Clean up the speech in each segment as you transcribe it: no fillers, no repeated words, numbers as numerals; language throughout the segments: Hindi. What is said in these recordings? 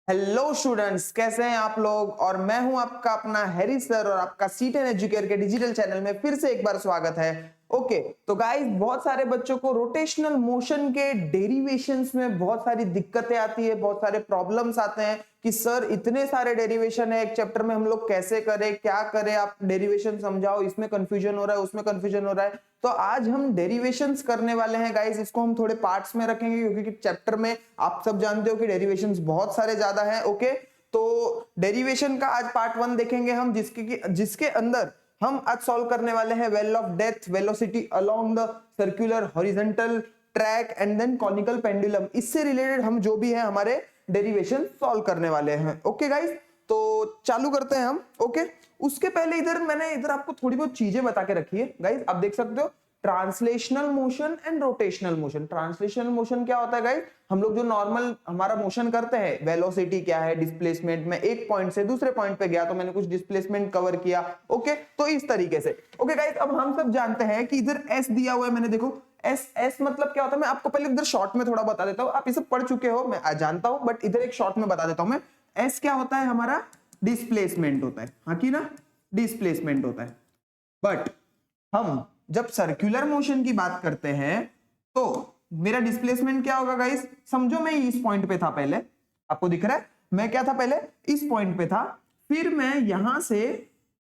हेलो स्टूडेंट्स, कैसे हैं आप लोग। और मैं हूं आपका अपना हैरी सर और आपका C10 एजुकेयर के डिजिटल चैनल में फिर से एक बार स्वागत है। ओके, तो गाइस बहुत सारे बच्चों को रोटेशनल मोशन के डेरिवेशंस में बहुत सारी दिक्कतें आती है, बहुत सारे प्रॉब्लम्स आते हैं कि सर इतने सारे डेरिवेशन है एक चैप्टर में, हम लोग कैसे करें, क्या करें, आप डेरिवेशन समझाओ, इसमें कंफ्यूजन हो रहा है, उसमें कंफ्यूजन हो रहा है। तो आज हम डेरिवेशंस करने वाले हैं गाइस। इसको हम थोड़े पार्ट्स में रखेंगे क्योंकि चैप्टर में आप सब जानते हो कि डेरिवेशंस बहुत सारे ज्यादा हैं। ओके, तो डेरिवेशन का आज पार्ट 1 देखेंगे हम, जिसके अंदर हम आज सॉल्व करने वाले हैं well of death, velocity along the circular horizontal track and then conical pendulum. इससे रिलेटेड हम जो भी है हमारे डेरिवेशन सॉल्व करने वाले हैं। ओके गाइस, तो चालू करते हैं हम। ओके, उसके पहले मैंने इधर आपको थोड़ी बहुत चीजें बता के रखी है गाइस। आप देख सकते हो translational motion and rotational motion. Translational motion क्या होता है गाइस? हम लोग जो नॉर्मल हमारा मोशन करते हैं, वेलोसिटी क्या है, डिस्प्लेसमेंट में एक पॉइंट से दूसरे पॉइंट पे गया तो मैंने कुछ डिस्प्लेसमेंट कवर किया। ओके, तो इस तरीके से। ओके गाइस, अब हम सब जानते हैं कि इधर एस दिया हुआ है, मैंने देखो एस मतलब क्या होता है। मैं आपको पहले इधर शॉर्ट में थोड़ा बता देता हूं, आप इसे पढ़ चुके हो मैं जानता हूं, बट इधर एक शॉर्ट में बता देता हूं मैं। एस क्या होता है हमारा? डिस्प्लेसमेंट होता है, हाँ की ना, डिस्प्लेसमेंट होता है। बट हम जब सर्कुलर मोशन की बात करते हैं तो मेरा डिस्प्लेसमेंट क्या होगा गाइस? समझो मैं इस पॉइंट पे था पहले, आपको दिख रहा है मैं क्या था पहले? इस पॉइंट पे था, फिर मैं यहां से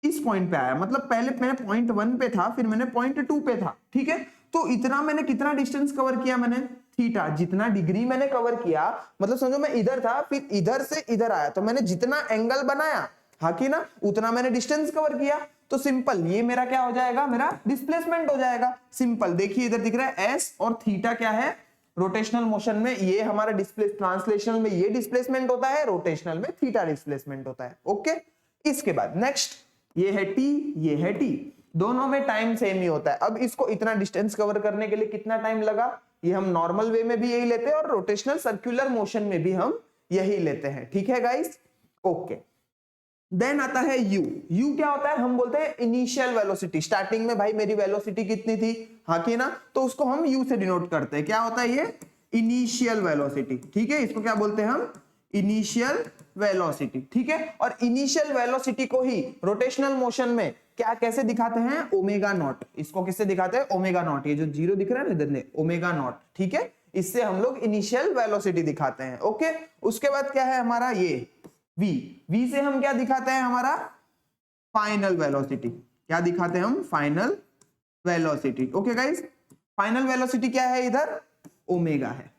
इस पॉइंट पे आया, मतलब पहले मैं पॉइंट 1 पे था, फिर मैंने पॉइंट 2 पे था। ठीक है, तो इतना मैंने कितना डिस्टेंस कवर किया? मैंने थीटा, जितना डिग्री मैंने कवर किया, मतलब समझो मैं इधर था, फिर इधर से इधर आया, तो मैंने जितना एंगल बनाया, हाँ की ना, उतना मैंने डिस्टेंस कवर किया। तो सिंपल ये मेरा क्या हो जाएगा? मेरा डिस्प्लेसमेंट हो जाएगा। सिंपल देखिए इधर दिख रहा है एस और थीटा क्या है रोटेशनल मोशन में, ये हमारा ट्रांसलेशनल में ये डिस्प्लेसमेंट होता है, रोटेशनल में थीटा डिस्प्लेसमेंट होता है। ओके, इसके बाद नेक्स्ट ये है टी, ये है टी, दोनों में टाइम सेम ही होता है। अब इसको इतना डिस्टेंस कवर करने के लिए कितना टाइम लगा? ये हम नॉर्मल वे में भी यही लेते हैं और रोटेशनल सर्कुलर मोशन में भी हम यही लेते हैं। ठीक है गाइस, ओके। देन आता है यू। यू क्या होता है? हम बोलते हैं इनिशियल वेलोसिटी। स्टार्टिंग में भाई मेरी वेलोसिटी कितनी थी, हाँ की ना, तो उसको हम यू से डिनोट करते हैं। क्या होता है ये? Initial velocity. ठीक है, इसको क्या बोलते हैं हम? Initial velocity. ठीक है, और इनिशियल वेलोसिटी को ही रोटेशनल मोशन में क्या कैसे दिखाते हैं? Omega naught. इसको किससे दिखाते हैं? Omega naught. ये जो जीरो दिख रहा है ना इधर, ओमेगा नॉट। ठीक है, इससे हम लोग इनिशियल वेलोसिटी दिखाते हैं। ओके, उसके बाद क्या है हमारा? ये v। v से हम क्या दिखाते हैं? हमारा फाइनल वेलोसिटी। क्या दिखाते हैं हम? Final velocity. Okay guys, final velocity क्या है? इधर ओमेगा है।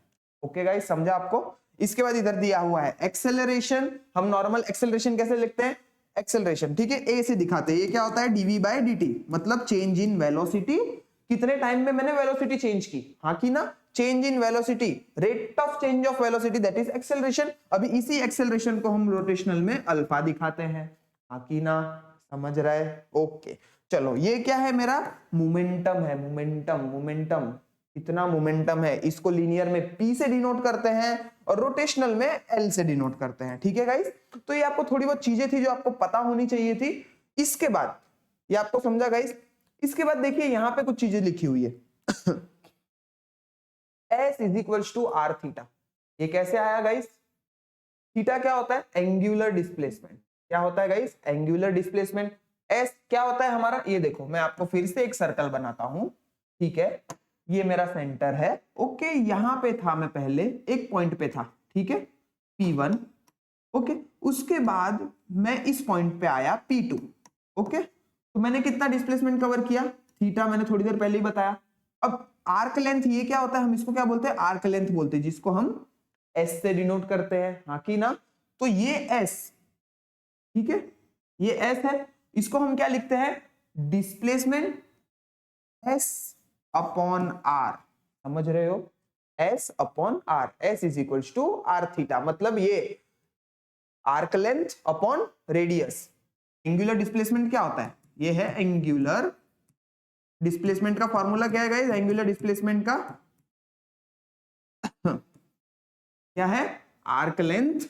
ओके गाइस, समझा आपको? इसके बाद इधर दिया हुआ है एक्सेलरेशन। हम नॉर्मल एक्सेलरेशन कैसे लिखते हैं? एक्सेलरेशन, ठीक है, ए से दिखाते हैं। ये क्या होता है? dv बाय dt, मतलब चेंज इन वेलोसिटी। कितने टाइम में मैंने वेलोसिटी चेंज की, हाँ की ना, change in velocity, rate of change of velocity, that is acceleration. अभी इसी एक्सेलरेशन को हम रोटेशनल में अल्फा दिखाते हैं, हाँ की ना, समझ रहे? ओके, चलो ये क्या है? मेरा मोमेंटम है। मोमेंटम, मोमेंटम, कितना मोमेंटम है? इसको लीनियर में p से डिनोट करते हैं और रोटेशनल में l से डिनोट करते हैं। ठीक है गाइस, तो ये आपको थोड़ी बहुत चीजें थी जो आपको पता होनी चाहिए थी। इसके बाद ये आपको समझा गाइस? इसके बाद देखिए यहां पे कुछ चीजें लिखी हुई है S is equals to R theta. ये कैसे आया गाइस? थीटा क्या होता है? Angular displacement. क्या होता है गाइस? Angular displacement. एस क्या होता है हमारा? ये देखो मैं आपको फिर से एक सर्कल बनाता हूं। ठीक है, ये मेरा सेंटर है। ओके, यहां पे था मैं पहले, एक पॉइंट पे था, ठीक है, P1। ओके, उसके बाद मैं इस पॉइंट पे आया P2। ओके, तो मैंने कितना डिस्प्लेसमेंट कवर किया? थीटा मैंने थोड़ी देर पहले ही बताया। अब आर्क लेंथ, ये क्या होता है? हम इसको क्या बोलते हैं? आर्क लेंथ बोलते हैं, जिसको हम एस से डिनोट करते हैं, हाँ की ना। तो ये एस, ठीक है, ये एस है, इसको हम क्या लिखते हैं? Displacement S upon R. समझ रहे हो? S upon R, S is equals to R theta, मतलब ये arc length upon radius. Angular displacement क्या होता है? ये है एंगुलर डिस्प्लेसमेंट का फॉर्मूला। क्या है गाइस एंगुलर डिस्प्लेसमेंट का? क्या है? Arc length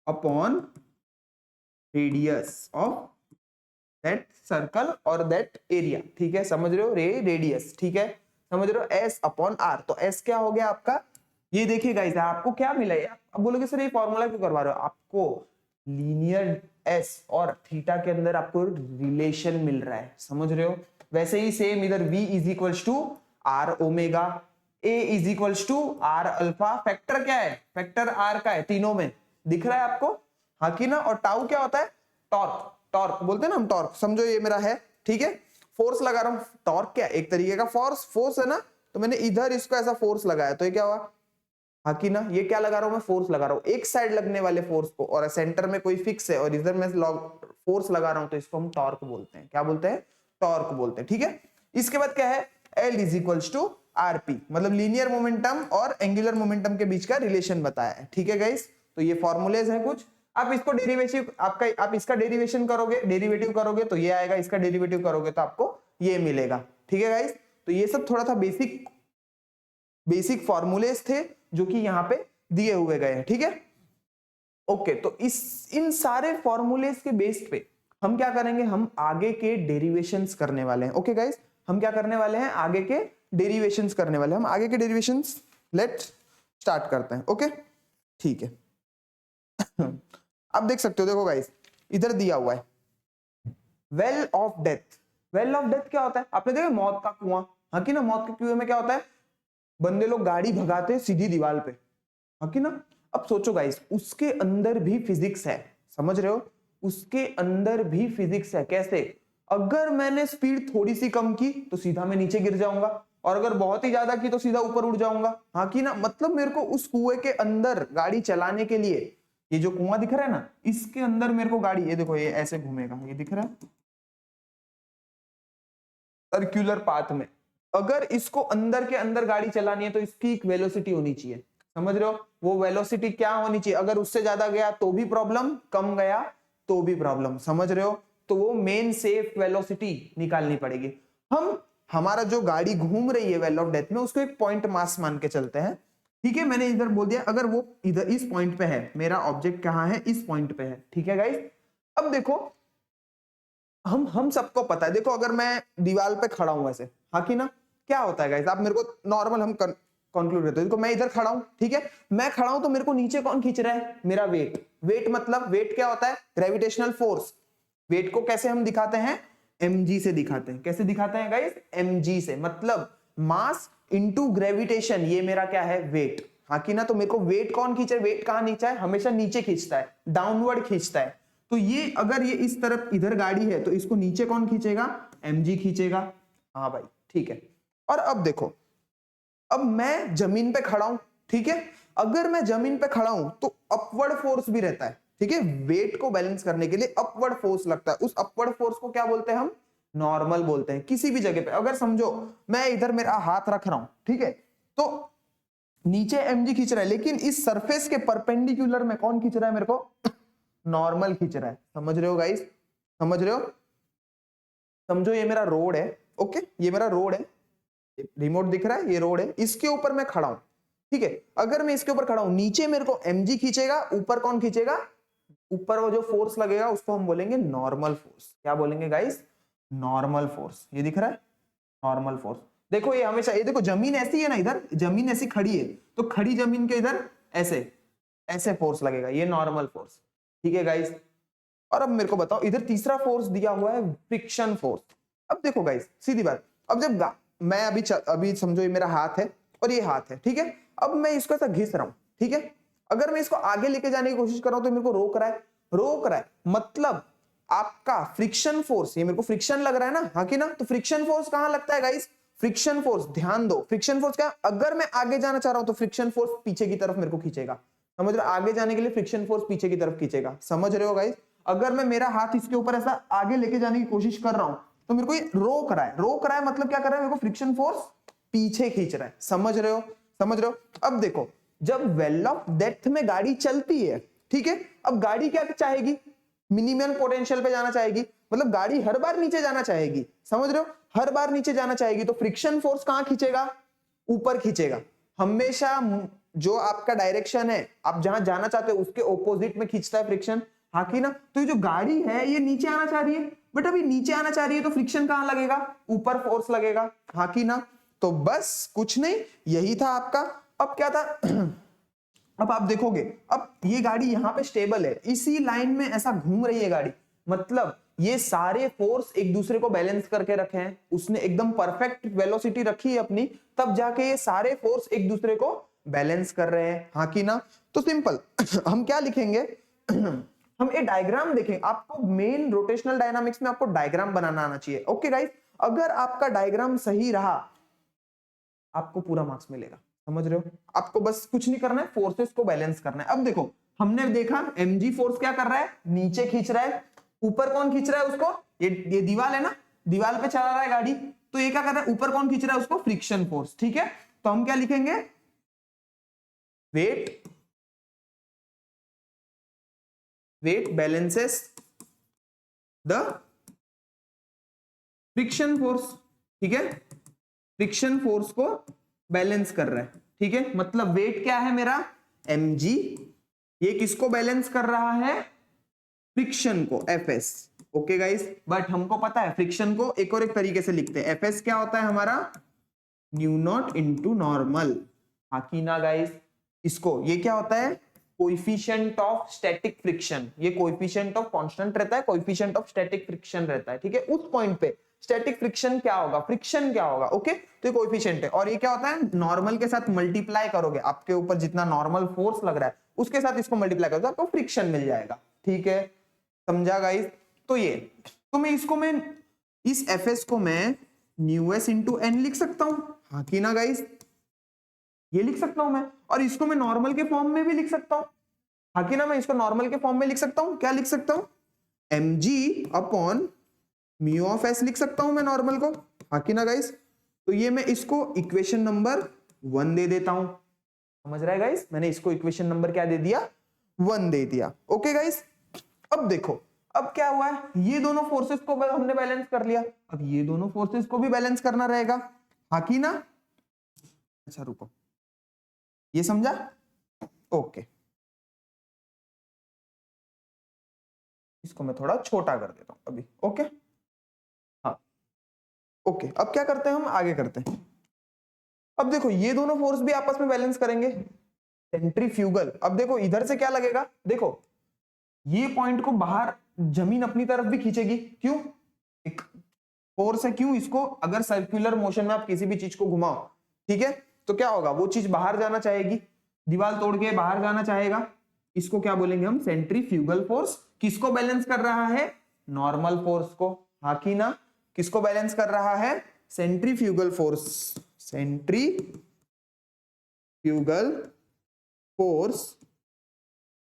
upon radius of that circle और दैट एरिया। ठीक है, समझ रहे हो? रेडियस, ठीक है, समझ रहे हो? एस अपॉन आर, तो एस क्या हो गया आपका? ये देखिए गाइस, आपको क्या मिला है? आप बोलोगे सर ये फॉर्मूला क्यों करवा रहे हो? आपको लीनियर एस और थीटा के अंदर आपको रिलेशन मिल रहा है, समझ रहे हो? वैसे ही सेम इधर v is equals to R omega, a is equals to R alpha, factor क्या है? फैक्टर r का है, तीनों में दिख रहा है आपको, हाँ कि ना? और टाउ क्या होता है? टॉर्क, टॉर्क बोलते हैं ना हम, टॉर्क। समझो ये मेरा है, ठीक है, फोर्स लगा रहा हूं, टॉर्क क्या एक तरीके का फोर्स, फोर्स है ना, तो मैंने इधर इसको ऐसा फोर्स लगाया, तो ये क्या हुआ? हाँ कि ना? ये क्या लगा रहा हूं मैं? फोर्स लगा रहा हूं एक साइड लगने वाले फोर्स को, और सेंटर में कोई फिक्स है और इधर मैं फोर्स लगा रहा हूं, तो इसको हम टॉर्क बोलते हैं। क्या बोलते हैं? टॉर्क बोलते हैं, ठीक है। इसके बाद क्या है? L is equals to RP, मतलब लीनियर मोमेंटम और एंगुलर मोमेंटम के बीच का रिलेशन बताया है, ठीक है गाइस। तो ये फॉर्मूलेज है कुछ, आप इसको डेरिवेटिव, आप इसका डेरिवेशन करोगे, डेरिवेटिव करोगे तो ये आएगा, इसका डेरिवेटिव करोगे तो आपको ये मिलेगा, ठीक है गाइस। तो ये सब थोड़ा सा बेसिक फॉर्मूलेज थे जो कि यहाँ पे दिए हुए गए हैं, ठीक है। ओके, तो इन सारे फॉर्मूलेज के बेस पे हम क्या करेंगे? हम आगे के डेरिवेशंस करने वाले हैं। ओके गाइस, हम क्या करने वाले हैं? आगे के डेरिवेशंस करने वाले हैं। हम आगे के डेरिवेशंस लेट्स स्टार्ट करते हैं। ओके, ठीक है। अब देख सकते हो, देखो गाइस, इधर दिया हुआ है well of death. Well of death क्या होता है? आपने देखा मौत का कुआं, हाँ कि ना? मौत के कुएं में क्या होता है? बंदे लोग गाड़ी भगाते हैं सीधी दीवार पे, हाँ कि ना? अब सोचो गाइस, उसके अंदर भी फिजिक्स है, समझ रहे हो? उसके अंदर भी फिजिक्स है। कैसे? अगर मैंने स्पीड थोड़ी सी कम की तो सीधा मैं नीचे गिर जाऊंगा, और अगर बहुत ही ज्यादा की तो सीधा ऊपर उड़ जाऊंगा, हाँ कि ना? मतलब मेरे को उस कुएं के अंदर गाड़ी चलाने के लिए, ये जो कुआं दिख रहा है ना, इसके अंदर मेरे को गाड़ी, ये देखो ये ऐसे घूमेगा, ये दिख रहा है सर्क्यूलर पाथ में। अगर इसको अंदर के अंदर गाड़ी चलानी है तो इसकी एक वेलोसिटी होनी चाहिए, समझ रहे हो? वो वेलोसिटी क्या होनी चाहिए? अगर उससे ज्यादा गया तो भी प्रॉब्लम, कम गया तो भी प्रॉब्लम, समझ रहे हो? तो वो मेन सेफ वेलोसिटी निकालनी पड़ेगी। हमारा जो गाड़ी घूम रही है वेल ऑफ डेथ में, उसको एक पॉइंट मास मान के चलते हैं, ठीक है। मैंने इधर बोल दिया अगर वो इधर इस पॉइंट पे है, मेरा ऑब्जेक्ट कहां है? इस पॉइंट पे है, ठीक है गाइस। अब देखो, हम सबको पता है, देखो अगर मैं दीवार पे खड़ा हूं ऐसे, हाँ कि ना? क्या होता है गाइस? आप मेरे को नॉर्मल हम कंक्लूड करते हैं। देखो मैं इधर खड़ा हूं, ठीक है, मैं खड़ा हूं तो मेरे को नीचे कौन खींच रहा है? मेरा वेट। वेट मतलब, वेट क्या होता है? Gravitational force. वेट को कैसे हम दिखाते हैं? mg से दिखाते हैं। कैसे दिखाते हैं गाइस? mg से, मतलब मास इनटू ग्रेविटेशन, ये मेरा क्या है? वेट, हाँ कि ना? तो मेरे को वेट कौन खींच रहा है? वेट कहां नीचे है? हमेशा नीचे खींचता है, डाउनवर्ड खींचता है। तो ये अगर ये इस तरफ इधर गाड़ी है तो इसको नीचे कौन खींचेगा? mg खींचेगा, हाँ भाई, ठीक है। और अब देखो, अब मैं जमीन पे खड़ा हूं, ठीक है, अगर मैं जमीन पे खड़ा हूं तो अपवर्ड फोर्स भी रहता है, ठीक है। वेट को बैलेंस करने के लिए अपवर्ड फोर्स लगता है, उस अपवर्ड फोर्स को क्या बोलते हैं हम? नॉर्मल बोलते हैं। किसी भी जगह पे अगर समझो मैं इधर मेरा हाथ रख रहा हूं, ठीक है, तो नीचे mg खींच रहा है, लेकिन इस सरफेस के परपेंडिकुलर में कौन खींच रहा है मेरे को? नॉर्मल खींच रहा है, समझ रहे हो गाइस? समझ रहे हो? समझो ये मेरा रोड है, ओके, ये मेरा रोड है, रिमोट दिख रहा है, ये रोड है, इसके ऊपर मैं खड़ा हूं, ठीक है। अगर मैं इसके ऊपर खड़ा हूं, नीचे मेरे को mg खींचेगा, ऊपर कौन खींचेगा? ऊपर वो जो फोर्स लगेगा उसको हम बोलेंगे नॉर्मल फोर्स। क्या बोलेंगे गाइस? Normal force. ये दिख रहा है नॉर्मल फोर्स। देखो ये हमेशा, ये देखो जमीन ऐसी है ना, इधर जमीन ऐसी खड़ी है, तो खड़ी जमीन के इधर ऐसे ऐसे फोर्स लगेगा, ये नॉर्मल फोर्स, ठीक है गाइस। और अब मेरे को बताओ, इधर तीसरा फोर्स दिया हुआ है फ्रिक्शन फोर्स। अब देखो गाइस, सीधी बात, अब जब मैं अभी समझो ये मेरा हाथ है और ये हाथ है, ठीक है, अब मैं इसको ऐसा घिस रहा हूं, ठीक है, अगर मैं इसको आगे लेके जाने की कोशिश कर रहा हूं तो मेरे को रोक रहा है, मतलब आपका फ्रिक्शन फोर्स, ये मेरे को फ्रिक्शन लग रहा है ना, हाँ कि ना? तो फ्रिक्शन फोर्स कहां लगता है गाइस? फ्रिक्शन फोर्स, ध्यान दो, फ्रिक्शन फोर्स क्या? अगर मैं आगे जाना चाह रहा हूं तो फ्रिक्शन फोर्स पीछे की तरफ मेरे को खींचेगा, समझ रहे हो? आगे जाने के लिए फ्रिक्शन फोर्स पीछे की तरफ खींचेगा, समझ रहे हो गाइस? अगर मैं मेरा हाथ इसके ऊपर ऐसा आगे लेके जाने की कोशिश कर रहा हूं तो मेरे को ये रोक रहा है, मतलब क्या कर रहा है? मेरे को फ्रिक्शन फोर्स पीछे खींच रहा है, समझ रहे हो? समझ रहे हो? अब देखो, जब वेल ऑफ डेप्थ में गाड़ी चलती है, ठीक है, अब गाड़ी क्या चाहेगी? मिनिमम पोटेंशियल पे जाना चाहेगी, मतलब गाड़ी हर बार नीचे जाना चाहेगी, समझ रहे हो? हर बार नीचे जाना चाहेगी, तो फ्रिक्शन फोर्स कहां खींचेगा? ऊपर खींचेगा। हमेशा जो आपका डायरेक्शन है, आप जहां जाना चाहते हो उसके ऑपोजिट में खींचता है फ्रिक्शन, हाँ कि ना? तो ये जो गाड़ी है ये नीचे आना चाह रही है, बट अभी नीचे आना चाह रही है तो फ्रिक्शन कहां लगेगा? ऊपर फोर्स लगेगा, हाँ कि ना? तो बस कुछ नहीं, यही था आपका अब क्या था अब आप देखोगे, अब ये गाड़ी यहाँ पे स्टेबल है, इसी लाइन में ऐसा घूम रही है गाड़ी, मतलब ये सारे फोर्स एक दूसरे को बैलेंस करके रखे हैं, उसने एकदम परफेक्ट वेलोसिटी रखी है अपनी, तब जाके ये सारे फोर्स एक दूसरे को बैलेंस कर रहे हैं, हाँ कि ना। तो सिंपल हम क्या लिखेंगे हम एक डायग्राम देखें, आपको मेन रोटेशनल डायनामिक्स में आपको डायग्राम बनाना आना चाहिए। ओके गाइस, अगर आपका डायग्राम सही रहा आपको पूरा मार्क्स मिलेगा, समझ रहे हो। आपको बस कुछ नहीं करना है, फोर्सेस को बैलेंस करना है। अब देखो हमने देखा mg फोर्स क्या कर रहा है, नीचे खींच रहा है, ऊपर कौन खींच रहा है उसको, ये दीवार है ना, दीवार पे चला रहा है गाड़ी, तो ये क्या कर रहा है, ऊपर कौन खींच रहा है उसको, फ्रिक्शन फोर्स, ठीक है। तो हम क्या लिखेंगे, weight balances the friction force, ठीक है, फ्रिक्शन फोर्स को बैलेंस कर रहा है, ठीक है। मतलब वेट क्या है मेरा, mg, ये किसको बैलेंस कर रहा है, फ्रिक्शन को, Fs। ओके गाइस, बट हमको पता है फ्रिक्शन को एक और एक तरीके से लिखते हैं, Fs क्या होता है हमारा, new not into normal, hockey ना गाइस। इसको ये क्या होता है, कोएफिशिएंट ऑफ स्टैटिक फ्रिक्शन, ये कोएफिशिएंट ऑफ कांस्टेंट रहता है, कोएफिशिएंट ऑफ स्टैटिक फ्रिक्शन रहता है, ठीक है। उस पॉइंट पे स्टैटिक फ्रिक्शन क्या होगा, फ्रिक्शन क्या होगा, ओके। तो ये कोएफिशिएंट है, और ये क्या होता है, नॉर्मल के साथ मल्टीप्लाई करोगे, आपके ऊपर जितना नॉर्मल फोर्स लग रहा है उसके साथ इसको मल्टीप्लाई करोगे आपको फ्रिक्शन मिल जाएगा, ठीक है, समझा गाइस। तो ये, तो मैं इसको, मैं इस Fs को मैं न्यू एस इंटू एन लिख सकता हूं, हाँ कि ना गाइस, ये लिख सकता हूं मैं, और इसको मैं नॉर्मल के फॉर्म में भी लिख सकता हूं, हाँ कि ना, मैं इसको नॉर्मल के फॉर्म में लिख सकता हूं, क्या लिख सकता हूं, mg upon mu of S लिख सकता हूं मैं नॉर्मल को, हाँ कि ना गाइस। तो ये मैं इसको इक्वेशन नंबर 1 दे देता हूं, समझ रहा है गाइस, मैंने इसको इक्वेशन नंबर क्या दे दिया, 1 दे दिया। ओके गाइस, अब देखो अब क्या हुआ है, ये दोनों फोर्सेस को हमने बैलेंस कर लिया, अब ये दोनों फोर्सेस को भी बैलेंस करना रहेगा, हाँ कि ना। अच्छा रुको, ये समझा, ओके, इसको मैं थोड़ा छोटा कर देता हूं अभी, ओके, हाँ ओके। अब क्या करते हैं, हम आगे करते हैं। अब देखो ये दोनों फोर्स भी आपस में बैलेंस करेंगे, सेंट्रीफ्यूगल। अब देखो इधर से क्या लगेगा, देखो ये पॉइंट को बाहर जमीन अपनी तरफ भी खींचेगी, क्यों, एक फोर्स है, क्यों, इसको अगर सर्कुलर मोशन में आप किसी भी चीज को घुमाओ, ठीक है, तो क्या होगा, वो चीज बाहर जाना चाहेगी, दीवार तोड़ के बाहर जाना चाहेगा, इसको क्या बोलेंगे हम, सेंट्रीफ्यूगल फोर्स। किसको बैलेंस कर रहा है, नॉर्मल फोर्स को, हाँ कि ना, किसको बैलेंस कर रहा है, centrifugal force, centrifugal force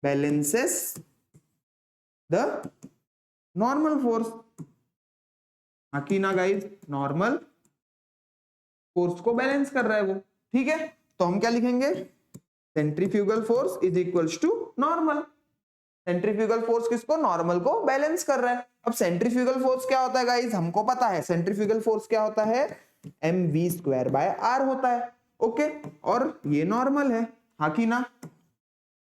balances the normal force, हाँ कि ना गाइस, नॉर्मल फोर्स को बैलेंस कर रहा है वो, ठीक है। तो हम क्या लिखेंगे, centrifugal force is equals to normal, centrifugal force किसको, नॉर्मल को बैलेंस कर रहा है। अब सेंट्रीफ्यूगल फोर्स क्या होता है गाइस, हमको पता है सेंट्रीफ्यूगल फोर्स क्या होता है, mv²/r होता है, ओके, और ये नॉर्मल है, हाँ कि ना,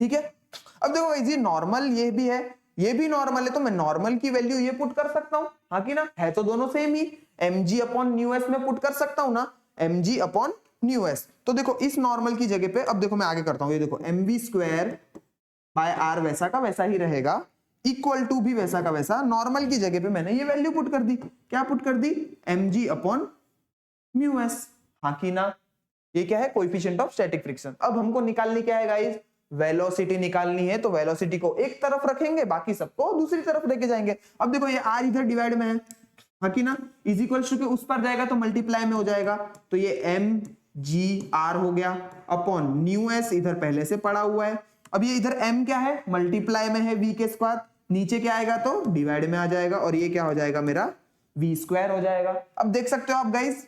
ठीक है। अब देखो गाइस, ये नॉर्मल, ये भी है, ये भी नॉर्मल है, तो मैं नॉर्मल की वैल्यू ये पुट कर सकता हूं, हाँ कि ना, है तो दोनों सेम ही, mg अपॉन न्यू एस में पुट कर सकता हूं ना, mg अपॉन न्यू एस। तो देखो इस नॉर्मल की जगह पे, अब देखो मैं आगे करता हूं, ये देखो mv²/r वैसा का वैसा ही रहेगा, इक्वल टू भी वैसा का वैसा, नॉर्मल की जगह पे मैंने ये वैल्यू पुट कर दी, क्या पुट कर दी, mg अपॉन म्यू एस, हाँ कि ना। ये क्या है, कोएफिशिएंट ऑफ स्टैटिक फ्रिक्शन। अब हमको निकालनी क्या है गाइस, वेलोसिटी निकालनी है, तो वेलोसिटी को एक तरफ रखेंगे, बाकी सबको दूसरी तरफ लेके जाएंगे। अब देखो ये r इधर डिवाइड में है, हाँ कि ना, इज इक्वल टू के उस पर जाएगा तो मल्टीप्लाई में हो जाएगा, तो ये mg/r हो गया अपॉन न्यू एस, इधर पहले से पड़ा हुआ है। अब ये इधर m क्या है, मल्टीप्लाई में है v के स्क्वायर, नीचे क्या आएगा तो डिवाइड में आ जाएगा, और ये क्या हो जाएगा मेरा v² हो जाएगा। अब देख सकते हो आप गाइस,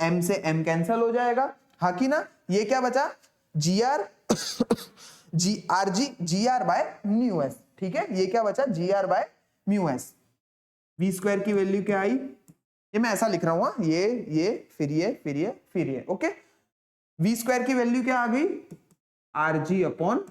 m से m कैंसिल हो जाएगा, हाँ कि ना। ये क्या बचा, gr/μs, ठीक है, ये क्या बचा, gr/μs। v² की वैल्यू क्या आई, ये मैं ऐसा लिख रहा हूं, ये फिर ये फिर ये फिर ये, ओके। v² की वैल्यू क्या आ गई, rg अपॉन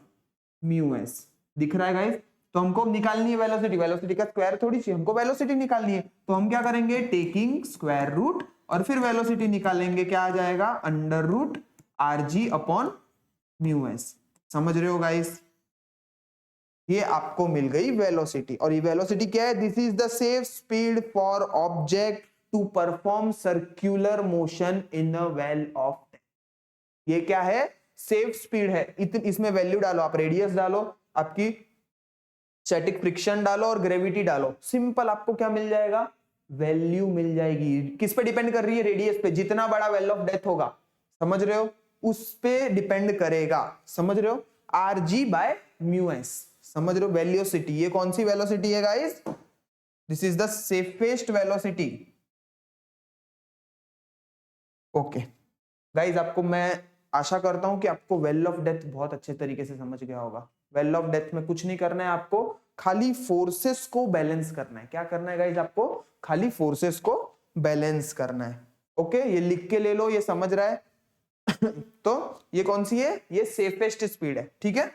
μs, दिख रहा है गाइस। तो हमको निकालनी है वेलोसिटी, वेलोसिटी का स्क्वायर थोड़ी सी, हमको वेलोसिटी निकालनी है, तो हम क्या करेंगे, टेकिंग स्क्वायर रूट और फिर वेलोसिटी निकालेंगे, क्या आ जाएगा, √rg अपॉन म्यू एस। समझ रहे हो गाइस? ये आपको मिल गई वेलोसिटी, और ये वेलोसिटी क्या है? This is the safe speed for object to perform circular motion in a well of depth. ये क्या है? सेफ स्पीड है। इसमें वैल्यू डालो, आप रेडियस डालो, आपकी स्टैटिक फ्रिक्शन डालो और ग्रेविटी डालो, सिंपल आपको क्या मिल जाएगा? वैल्यू मिल जाएगी। किस पे डिपेंड कर रही है? रेडियस पे। जितना बड़ा वेल ऑफ डेथ होगा, समझ रहे हो, उस पे डिपेंड करेगा। समझ रहे हो? R G by mu S. समझ रहे हो? वेलोसिटी, ये कौन सी वेलोसिटी है guys? This is the safest velocity. Okay guys, आपको मैं आशा करता हूं कि आपको वेल ऑफ डेथ बहुत अच्छे तरीके से समझ गया होगा। वेल ऑफ डेथ में कुछ नहीं करना है आपको, खाली फोर्सेस को बैलेंस करना है। क्या करना है गाइस? आपको खाली फोर्सेस को बैलेंस करना है। ओके, ये लिख के ले लो, ये समझ रहा है? तो ये कौन सी है? ये सेफेस्ट स्पीड है, ठीक है।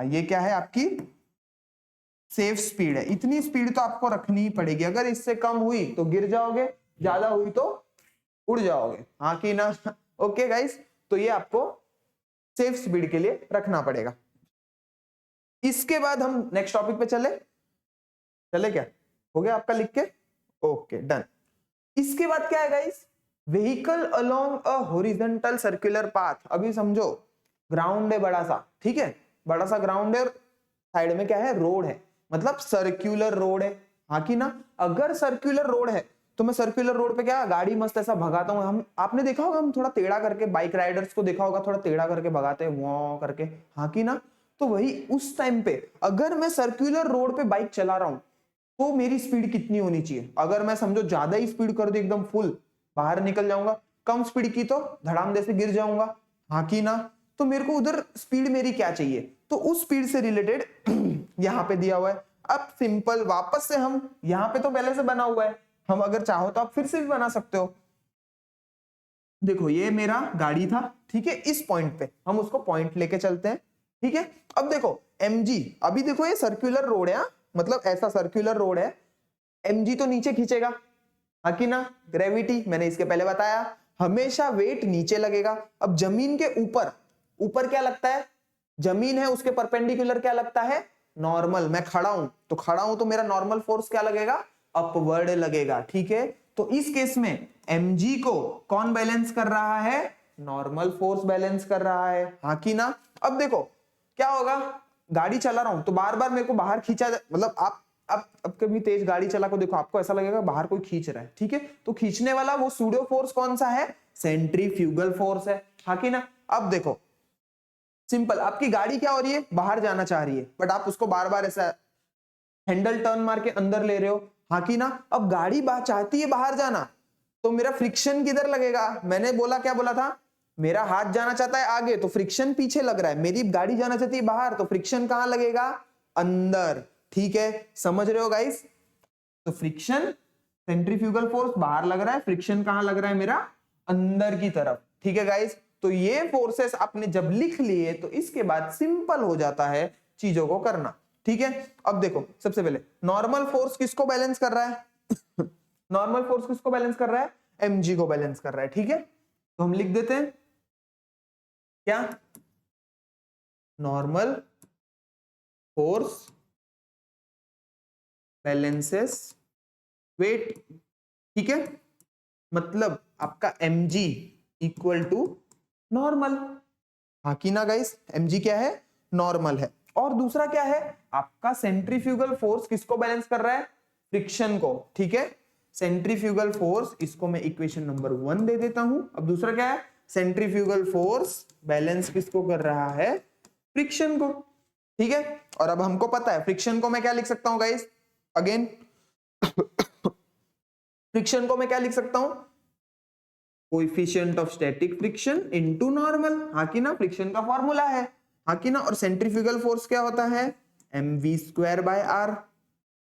ये क्या है? आपकी सेफ स्पीड है। इतनी स्पीड तो आपको रखनी ही पड़ेगी, अगर इससे कम हुई तो गिर जाओगे, ज्यादा हुई तो उड़ जाओगे, हाँ कि ना? ओके गाइस, तो ये आपको सेफ स्पीड के लिए रखना पड़ेगा। इसके बाद हम नेक्स्ट टॉपिक पे चले क्या? हो गया आपका लिख के? Okay done. इसके बाद क्या है guys? Vehicle along a horizontal circular path. अभी समझो, ग्राउंड है बड़ा सा, ठीक है, बड़ा सा ग्राउंड है, साइड में क्या है? रोड है, मतलब सर्कुलर रोड है, हाँ कि ना? अगर सर्कुलर रोड है तो मैं सर्कुलर रोड पे क्या गाड़ी मस्त ऐसा भगाता हूं। हम आपने देखा होगा, हम थोड़ा टेढ़ा करके, बाइक राइडर्स को देखा होगा, थोड़ा टेढ़ा करके भगाते हैं वो करके, हाँ कि ना? तो वही उस टाइम पे अगर मैं सर्कुलर रोड पे बाइक चला रहा हूं तो मेरी स्पीड कितनी होनी चाहिए? अगर मैं समझो ज्यादा ही स्पीड कर दू, एकदम फुल बाहर निकल जाऊंगा, कम स्पीड की तो धड़ाम दे से गिर जाऊंगा, हाँ कि ना? तो मेरे को उधर स्पीड मेरी क्या चाहिए? तो उस स्पीड से रिलेटेड यहां पे दिया हुआ है। अब सिंपल वापस से हम यहां पे तो पहले से बना हुआ है, हम अगर चाहो तो आप फिर से भी बना सकते हो। देखो ये मेरा गाड़ी था, ठीक है, इस पॉइंट पे हम उसको पॉइंट लेके चलते हैं, ठीक है। अब देखो mg, अभी देखो ये सर्कुलर रोड है, मतलब ऐसा सर्कुलर रोड है, mg तो नीचे खींचेगा, हाँ कि ना? ग्रेविटी, मैंने इसके पहले बताया, हमेशा वेट नीचे लगेगा। अब जमीन के ऊपर, ऊपर क्या लगता है? जमीन है, उसके परपेंडिकुलर क्या लगता है? नॉर्मल। मैं खड़ा हूं तो मेरा नॉर्मल फोर्स क्या लगेगा? अपवर्ड लगेगा, ठीक है। तो इस केस में mg को कौन बैलेंस कर रहा है? नॉर्मल फोर्स बैलेंस कर रहा है, हाँ कि ना? अब देखो क्या होगा, गाड़ी चला रहा हूं तो बार बार मेरे को बाहर खींचा, मतलब आप कभी तेज गाड़ी चला को देखो, आपको ऐसा लगेगा बाहर कोई खींच रहा है, ठीक है। तो खींचने वाला वो सूडो फोर्स कौन सा है? सेंट्रीफ्यूगल फोर्स है, हाँ कि ना? अब देखो सिंपल, आपकी गाड़ी क्या हो रही है? बाहर जाना चाह रही है, बट आप उसको बार बार ऐसा हैंडल टर्न मार के अंदर ले रहे हो, हाँ कि ना? अब गाड़ी चाहती है बाहर जाना, तो मेरा फ्रिक्शन किधर लगेगा? मैंने बोला, क्या बोला था? मेरा हाथ जाना चाहता है आगे तो फ्रिक्शन पीछे लग रहा है, मेरी गाड़ी जाना चाहती है बाहर तो फ्रिक्शन कहां लगेगा? अंदर, ठीक है। समझ रहे हो गाइस? तो फ्रिक्शन, सेंट्रीफ्यूगल फोर्स बाहर लग रहा है, फ्रिक्शन कहां लग रहा है मेरा? अंदर की तरफ, ठीक है गाइस। तो ये फोर्सेस आपने जब लिख लिए तो इसके बाद सिंपल हो जाता है चीजों को करना, ठीक है। अब देखो सबसे पहले नॉर्मल फोर्स किसको बैलेंस कर रहा है? नॉर्मल फोर्स किसको बैलेंस कर रहा है? mg को बैलेंस कर रहा है, ठीक है। तो हम लिख देते हैं क्या? नॉर्मल फोर्स बैलेंसेस वेट, ठीक है। मतलब आपका mg इक्वल टू नॉर्मल, हाँ कि ना गाइस? mg क्या है? नॉर्मल है। और दूसरा क्या है? आपका सेंट्रीफ्यूगल फोर्स किसको बैलेंस कर रहा है? फ्रिक्शन को, ठीक है। सेंट्रीफ्यूगल फोर्स, इसको मैं इक्वेशन नंबर 1 दे देता हूं। अब दूसरा क्या है? सेंट्रीफ्यूगल फोर्स बैलेंस किसको कर रहा है? फ्रिक्शन को, ठीक है। और अब हमको पता है फ्रिक्शन को मैं क्या लिख सकता हूं गाइस? अगेन फ्रिक्शन को मैं क्या लिख सकता हूं? Coefficient of static friction into normal, हाँ कि ना? फ्रिक्शन का फॉर्मूला है, हाँ कि ना? और सेंट्रीफ्यूगल फोर्स क्या होता है? mv स्क्वायर बाय r,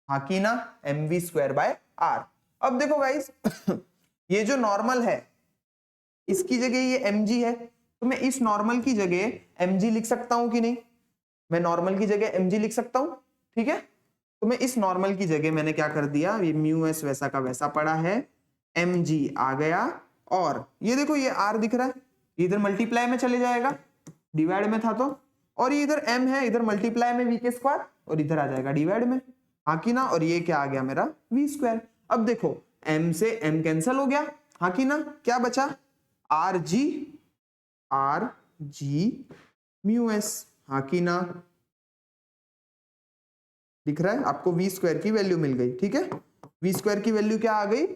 हाँ कि ना? mv square bye r। अब देखो गाइस ये जो नॉर्मल है इसकी जगह ये mg है, तो मैं इस नॉर्मल की जगह mg लिख सकता हूं कि नहीं? मैं नॉर्मल की जगह mg लिख सकता हूं, ठीक है। तो मैं इस नॉर्मल की जगह मैंने क्या कर दिया, ये म्यू वैसा का वैसा पड़ा है, mg आ गया, और ये देखो ये r दिख रहा है, इधर मल्टीप्लाई में चले जाएगा, डिवाइड में था तो, और ये इधर m है, इधर मल्टीप्लाई में v के स्क्वायर और इधर आ जाएगा डिवाइड में, हाँ की ना। और ये क्या आ गया मेरा v स्क्वायर। अब देखो m से m कैंसिल हो गया, हाँ की ना, क्या बचा आर जी म्यू एस, हाँ की ना। दिख रहा है आपको, v स्क्वायर की वैल्यू मिल गई, ठीक है। v स्क्वायर की वैल्यू क्या आ गई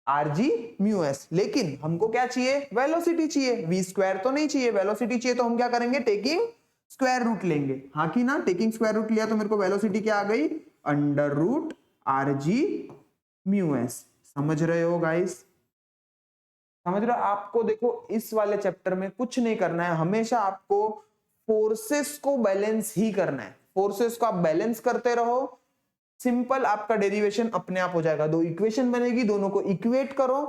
आर जी म्यू एस, लेकिन हमको क्या चाहिए वेलोसिटी चाहिए, v स्क्वायर तो नहीं चाहिए, वेलोसिटी चाहिए। तो हम क्या करेंगे टेकिंग स्क्वायर रूट लेंगे, हाँ की ना। टेकिंग स्क्वायर रूट लिया तो मेरे को वेलोसिटी क्या आ गई under root R G mu S. समझ रहे हो गाइस, समझ रहे हो। आपको देखो इस वाले चैप्टर में कुछ नहीं करना है, हमेशा आपको फोर्सेस को बैलेंस ही करना है। फोर्सेस को आप बैलेंस करते रहो, सिंपल आपका डेरिवेशन अपने आप हो जाएगा। दो इक्वेशन बनेगी, दोनों को इक्वेट करो,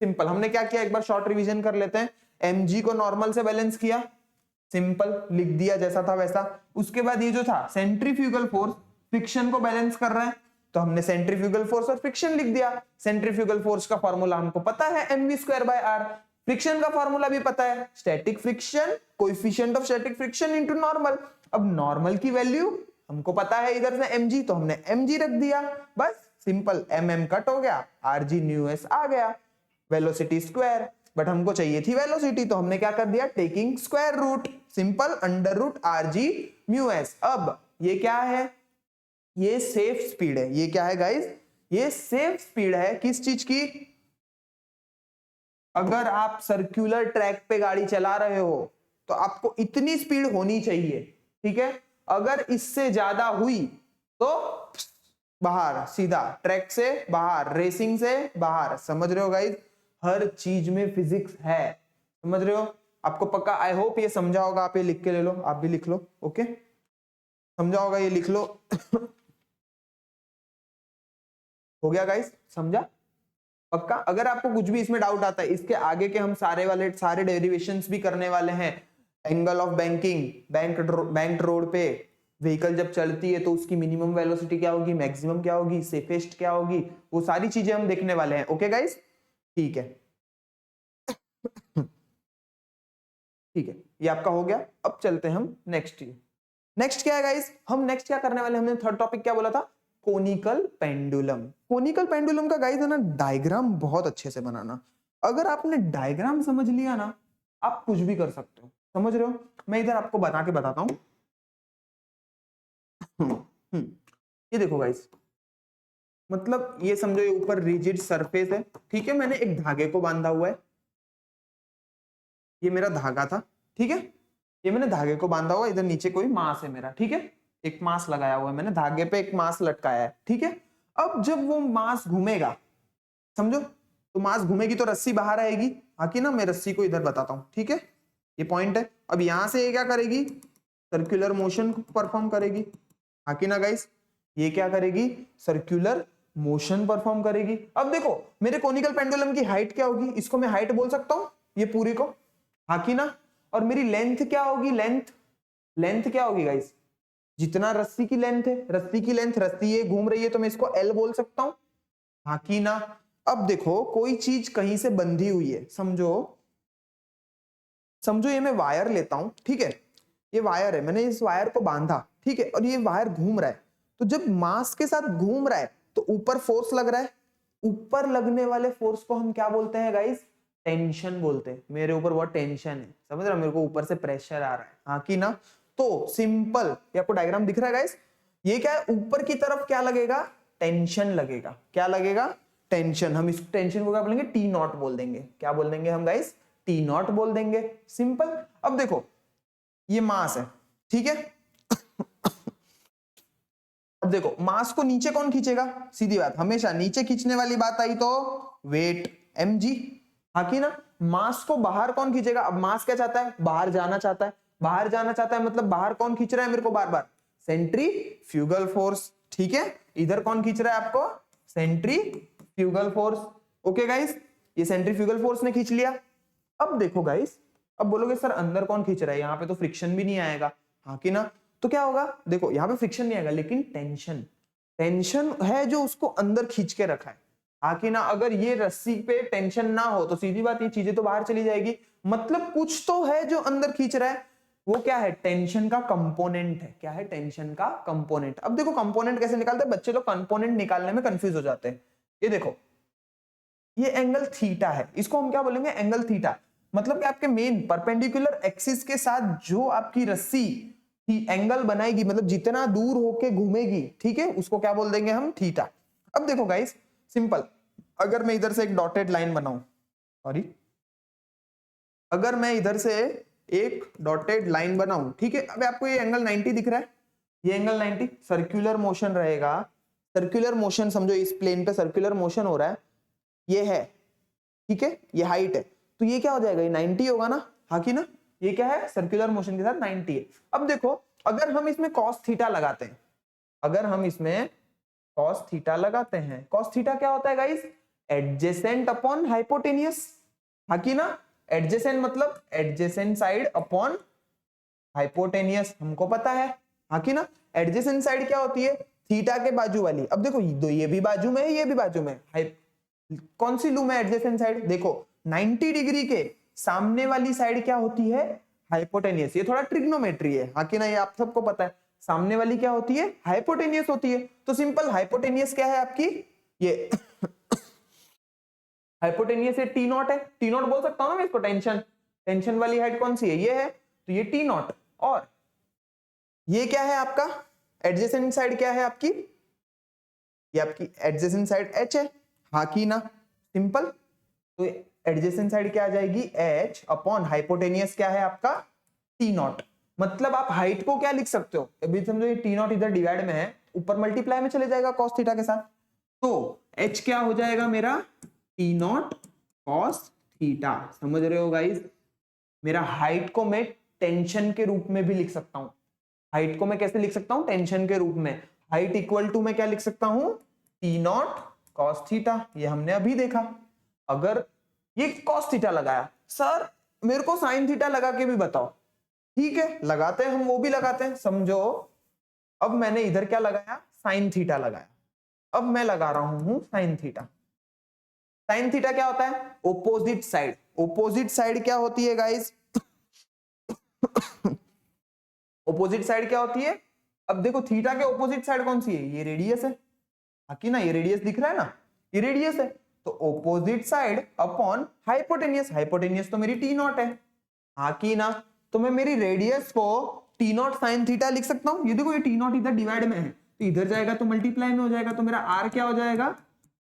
सिंपल। हमने क्या किया एक बार शॉर्ट रिवीजन कर लेते हैं। mg को नॉर्मल से बैलेंस किया, सिंपल लिख दिया जैसा था वैसा। उसके बाद ये जो था सेंट्रीफ्यूगल फोर्स फ्रिक्शन को बैलेंस कर रहा है, तो हमने सेंट्रीफ्यूगल फोर्स और फ्रिक्शन लिख दिया। सेंट्रीफ्यूगल फोर्स का फॉर्मूला हमको पता है mv square by R, friction का फॉर्मूला भी पता है static friction coefficient of static friction into normal. अब नॉर्मल की वैल्यू हमको पता है इधर से mg, तो हमने mg रख दिया, बस सिंपल। mm कट हो गया, rg न्यू एस आ गया, वेलोसिटी स्क्वायर। बट हमको चाहिए थी वेलोसिटी, तो हमने क्या कर दिया taking square root, simple under root rg mu S. अब ये क्या है, ये सेफ स्पीड है। ये क्या है गाइस, ये सेफ स्पीड है किस चीज की, अगर आप सर्कुलर ट्रैक पे गाड़ी चला रहे हो तो आपको इतनी स्पीड होनी चाहिए, ठीक है। अगर इससे ज्यादा हुई तो बाहर, सीधा ट्रैक से बाहर, रेसिंग से बाहर। समझ रहे हो गाइस, हर चीज में फिजिक्स है, समझ रहे हो। आपको पक्का आई होप ये समझा होगा। आप ये लिख के ले लो, आप भी लिख लो, ओके समझा होगा, ये लिख लो। हो गया गाइस, समझा पक्का। अगर आपको कुछ भी इसमें डाउट आता है, इसके आगे के हम सारे डेरिवेशंस भी करने वाले हैं। Angle of banking, bank road पे व्हीकल जब चलती है तो उसकी मिनिमम वेलोसिटी क्या होगी, मैक्सिमम क्या होगी, सेफेस्ट क्या होगी, वो सारी चीजें हम देखने वाले हैं। ओके गाइस, ठीक है। ठीक है, ये आपका हो गया। अब चलते हैं हम नेक्स्ट। नेक्स्ट क्या है गाइस, हम नेक्स्ट क्या करने वाले हैं, हमने थर्ड टॉपिक क्या बोला था, कोनिकल पेंडुलम। कोनिकल पेंडुलम का गाइस है ना डायग्राम बहुत अच्छे से बनाना। अगर आपने डायग्राम समझ लिया ना, आप कुछ भी कर सकते हो। समझ रहे हो, मैं इधर आपको बना के बताता हूं। ये देखो गाइस, मतलब ये समझो ये ऊपर रिजिड सरफेस है, ठीक है। मैंने एक धागे को बांधा हुआ है, ये मेरा धागा था, ठीक है। ये मैंने धागे को बांधा हुआ, इधर नीचे कोई मास है मेरा, ठीक है। एक मास लगाया हुआ है मैंने धागे पे, एक मास लटकाया है, ठीक है। अब जब वो मास घूमेगा, समझो, तो मास घूमेगी तो रस्सी बाहर आएगी, आकी ना। मैं रस्सी को इधर बताता हूं, ठीक है, ये पॉइंट है। अब यहां से ये क्या करेगी, सर्कुलर मोशन परफॉर्म करेगी, आकी ना गाइस। ये क्या करेगी, सर्कुलर मोशन परफॉर्म करेगी। अब देखो मेरे कोनिकल पेंडुलम की हाइट क्या होगी, इसको मैं हाइट बोल सकता हूं, ये पूरी को, आकी ना। और मेरी लेंथ क्या होगी, लेंथ क्या होगी गाइस, जितना रस्सी की लेंथ है, रस्सी की लेंथ, रस्सी ये घूम रही है तो मैं इसको एल बोल सकता हूं, हाँ की ना। अब देखो कोई चीज कहीं से बंधी हुई है, समझो ये मैं वायर लेता हूं, ठीक है। ये वायर है, मैंने इस वायर को बांधा, ठीक है, और ये वायर घूम रहा है। तो जब मास के साथ घूम रहा है तो ऊपर फोर्स लग रहा है, ऊपर लगने वाले फोर्स को हम क्या बोलते हैं गाइस, टेंशन बोलते हैं। मेरे ऊपर बहुत टेंशन है, समझ रहे हो, मेरे को ऊपर से प्रेशर आ रहा है, हाँ की ना। तो सिंपल, ये आपको डायग्राम दिख रहा है गाइस, ये क्या है, ऊपर की तरफ क्या लगेगा, टेंशन लगेगा। क्या लगेगा, टेंशन। हम इस टेंशन को क्या बोलेंगे, टी नॉट बोल देंगे। क्या बोल देंगे हम गाइस, टी नॉट बोल देंगे, सिंपल। अब देखो ये मास है, ठीक है। अब देखो मास को नीचे कौन खींचेगा, सीधी बात, हमेशा नीचे खींचने वाली बात आई तो वेट mg, हाँ की ना। मास को बाहर कौन खींचेगा, अब मास क्या चाहता है, बाहर जाना चाहता है, बाहर जाना चाहता है, मतलब बाहर कौन खींच रहा है मेरे को बार बार, सेंट्रीफ्यूगल फोर्स, ठीक है। इधर कौन खींच रहा है आपको, सेंट्रीफ्यूगल फोर्स। ओके गाइस, ये सेंट्रीफ्यूगल फोर्स ने खींच लिया। अब देखो गाइस, अब बोलोगे सर अंदर कौन खींच रहा है, यहाँ पे तो फ्रिक्शन भी नहीं आएगा, हाँ की ना। तो क्या होगा, देखो यहाँ पे फ्रिक्शन नहीं आएगा, लेकिन टेंशन है जो उसको अंदर खींच के रखा है, हाँ की ना। अगर ये रस्सी पे टेंशन ना हो तो सीधी बात ये चीजें तो बाहर चली जाएगी, मतलब कुछ तो है जो अंदर खींच रहा है। वो क्या है? टेंशन का कंपोनेंट है। क्या है? टेंशन का कंपोनेंट। अब देखो कंपोनेंट कैसे निकालते हैं, बच्चे लोग कंपोनेंट निकालने में कंफ्यूज हो जाते हैं। ये देखो, ये एंगल थीटा है, इसको हम क्या बोलेंगे? Angle theta. मतलब कि आपके मेन परपेंडिकुलर एक्सिस के साथ जो आपकी रस्सी एंगल बनाएगी, मतलब जितना दूर होके घूमेगी, ठीक है, उसको क्या बोल देंगे हम? थीटा। अब देखो गाइस, सिंपल, अगर मैं इधर से एक डॉटेड लाइन बनाऊं, सॉरी, अगर मैं इधर से एक डॉटेड लाइन बनाऊं, ठीक है, अब आपको ये एंगल 90 दिख रहा है, ये एंगल 90 सर्कुलर मोशन रहेगा। सर्कुलर मोशन समझो, इस प्लेन पे सर्कुलर मोशन हो रहा है, ये है, ठीक है, ये हाइट है, तो ये क्या हो जाएगा? ये 90 होगा ना, हाँ कि ना? ये क्या है? सर्कुलर मोशन के साथ 90 है। अब देखो, अगर हम इसमें cos थीटा लगाते हैं, अगर हम इसमें cos थीटा लगाते हैं, cos थीटा क्या होता है गाइस? एडजेसेंट अपॉन हाइपोटेनियस, हाँ कि ना? एडजेसेंट मतलब एडजेसेंट साइड अपॉन हाइपोटेनियस, हमको पता है, हाँ कि ना? एडजेसेंट साइड क्या होती है? थीटा के बाजू वाली। अब देखो, ये भी बाजू में है, ये भी बाजू में है, कौन सी लूं मैं एडजेसेंट साइड? देखो 90 डिग्री के सामने वाली साइड क्या होती है? हाइपोटेनियस। ये थोड़ा ट्रिग्नोमेट्री है, हाँ कि ना? ये आप सबको पता है। सामने वाली क्या होती है? हाइपोटेनियस होती है। तो सिंपल, हाइपोटेनियस क्या है आपकी? ये हाइपोटेनियस, ये टी नॉट है। टी नॉट बोल सकता हूं ना मैं इसको? टेंशन, टेंशन वाली हाइट कौन सी है? ये है, तो ये टी नॉट। और ये क्या है आपका? एडजेसेंट साइड क्या है आपकी? ये आपकी एडजेसेंट साइड एच है, हाँ की ना? सिंपल, तो एडजेसेंट साइड क्या आ जाएगी? एच अपॉन हाइपोटेनियस क्या है आपका? T not. मतलब आप हाइट को क्या लिख सकते हो? अभी समझो ये टी नॉट इधर डिवाइड में है, ऊपर मल्टीप्लाई में चले जाएगा cos थीटा के साथ, तो एच क्या हो जाएगा मेरा? T not cos theta. समझ रहे हो गाइस? मेरा हाइट को मैं टेंशन के रूप में भी लिख सकता हूं। हाइट को मैं कैसे लिख सकता हूं? टेंशन के रूप में। हाइट इक्वल टू मैं क्या लिख सकता हूं? T naught cos theta. ये हमने अभी देखा। अगर ये कॉस थीटा लगाया, सर मेरे को साइन थीटा लगा के भी बताओ, ठीक है, लगाते हैं हम, वो भी लगाते हैं। समझो, अब मैंने इधर क्या लगाया? साइन थीटा लगाया। अब मैं लगा रहा हूं साइन थीटा। साइन थीटा क्या होता है? Opposite side. ओपोजिट साइड क्या होती है गाइस? ओपोजिट साइड क्या होती है? अब देखो, थीटा के ओपोजिट साइड कौन सी है? ये रेडियस है, बाकी ना, ये रेडियस दिख रहा है ना, ये रेडियस है। तो opposite side upon hypotenuse, hypotenuse तो मेरी टी नॉट है, हाँ की ना? तो मैं मेरी रेडियस को टी नॉट साइन थीटा लिख सकता हूं। ये देखो, ये टी नॉट इधर डिवाइड में है, तो इधर जाएगा तो मल्टीप्लाई में हो जाएगा, तो मेरा आर क्या हो जाएगा?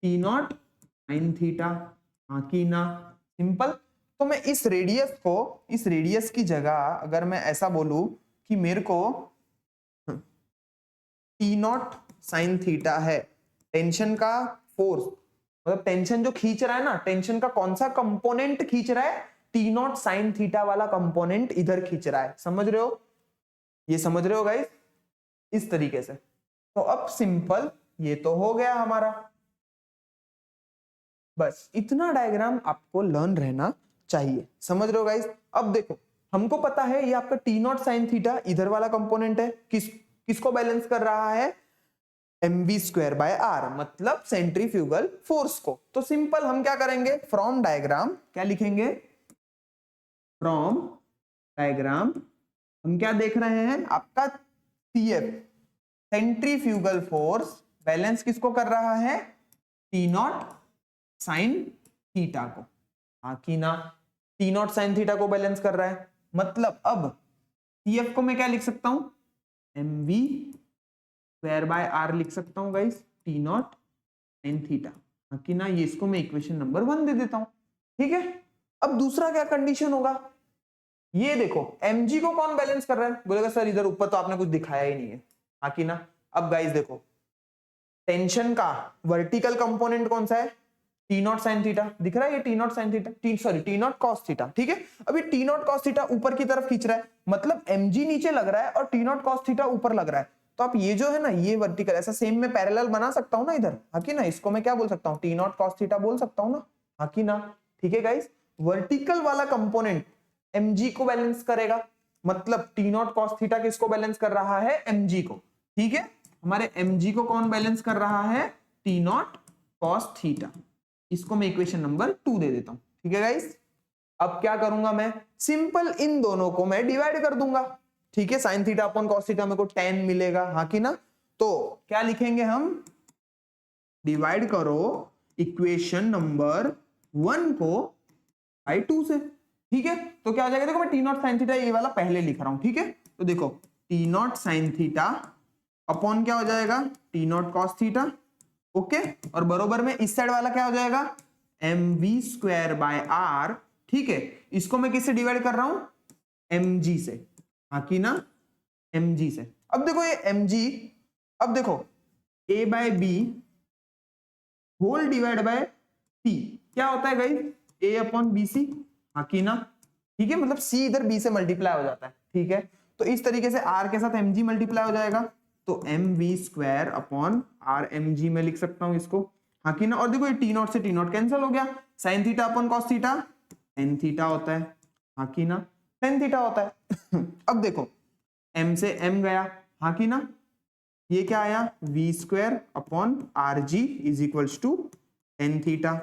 टी नॉट साइन थीटा, हाँ की ना? सिंपल। तो मैं इस रेडियस को, इस रेडियस की जगह अगर मैं ऐसा बोलूं कि मेरे को टी नॉट साइन थीटा है, टेंशन का फोर्स, मतलब टेंशन जो खींच रहा है ना, टेंशन का कौन सा कंपोनेंट खींच रहा है? टी नॉट साइन थीटा वाला कंपोनेंट इधर खींच रहा है। समझ रहे हो? ये समझ रहे हो गाइस? इस तरीके से। तो अब सिंपल, ये तो हो गया हमारा। बस इतना डायग्राम आपको लर्न रहना चाहिए। समझ रहे हो गाइस? अब देखो, हमको पता है ये आपका टी नॉट साइन थीटा इधर वाला कंपोनेंट है, किसको बैलेंस कर रहा है? mv स्क्वायर बाय आर, मतलब सेंट्रीफ्यूगल फोर्स को। तो सिंपल हम क्या करेंगे? फ्रॉम डायग्राम क्या लिखेंगे? फ्रॉम डायग्राम हम क्या देख रहे हैं? आपका CF, सेंट्रीफ्यूगल फोर्स, बैलेंस किसको कर रहा है? टी नॉट साइन थीटा को, हाँ की ना? टी नॉट साइन थीटा को बैलेंस कर रहा है, मतलब अब CF को मैं क्या लिख सकता हूं? mv स्क्वायर बाय आर लिख सकता हूं guys, T naught sine theta, हाँ कि ना? ये इसको मैं इक्वेशन नंबर 1 दे देता हूं, ठीक है। अब दूसरा क्या कंडीशन होगा? ये देखो, mg को कौन बैलेंस कर रहा है? बोलेगा सर इधर ऊपर तो आपने कुछ दिखाया ही नहीं है, हाँ कि ना? अब गाइस देखो, टेंशन का वर्टिकल कंपोनेंट कौन सा है? टी नॉट साइन थीटा दिख रहा है, ये T naught sine theta, T naught cos theta, ठीक है। अभी टी नॉट कॉस थीटा ऊपर की तरफ खींच रहा है, मतलब mg नीचे लग रहा है और टी नॉट कॉस थीटा ऊपर लग रहा है। तो आप ये जो है ना, ये वर्टिकल ऐसा सेम में पैरेलल बना सकता हूं ना इधर, हाँ कि ना? इसको मैं क्या बोल सकता हूँ? टी नॉट कॉस थीटा बोल सकता हूँ ना, हाँ कि ना? ठीक है गाइस, वर्टिकल वाला कंपोनेंट mg को बैलेंस करेगा, मतलब टी नॉट कॉस थीटा किसको बैलेंस कर रहा है? mg को, ठीक है। हमारे mg को कौन बैलेंस कर रहा है? T naught cos theta. इसको मैं इक्वेशन नंबर 2 दे देता हूं, ठीक है गाइस। अब क्या करूंगा मैं, सिंपल इन दोनों को मैं डिवाइड कर दूंगा, ठीक है। Sign theta upon cos theta मेरे को tan मिलेगा, हाँ कि ना। तो क्या लिखेंगे हम, डिवाइड करो इक्वेशन नंबर 1 को बाई 2 से, ठीक है। तो क्या हो जाएगा, देखो मैं टी नॉट साइन थीटा ये वाला पहले लिख रहा हूं, ठीक है। तो देखो T naught sine theta upon क्या हो जाएगा, T naught cos theta, okay. और बरोबर में इस साइड वाला क्या हो जाएगा, M V square by R, ठीक है। इसको मैं किससे डिवाइड कर रहा हूं, एम जी से, हाँ कि ना, एम जी से। अब देखो ये एम जी, अब देखो a by b whole divide by t क्या होता है guys, a upon b c, हाँ कि ना, ठीक है। मतलब सी इधर बी से मल्टीप्लाई हो जाता है, ठीक है। तो इस तरीके से आर के साथ एम जी मल्टीप्लाई हो जाएगा, तो M V square upon R M G में लिख सकता हूं इसको, हाँ कि ना। और देखो ये टी नॉट से टी नॉट कैंसिल हो गया, sign theta upon cos theta tan theta होता है, हाँ कि ना, टेन थीटा होता है। अब देखो एम से एम गया, हाँ कि ना, ये क्या आया, V square upon R G is equals to tan theta,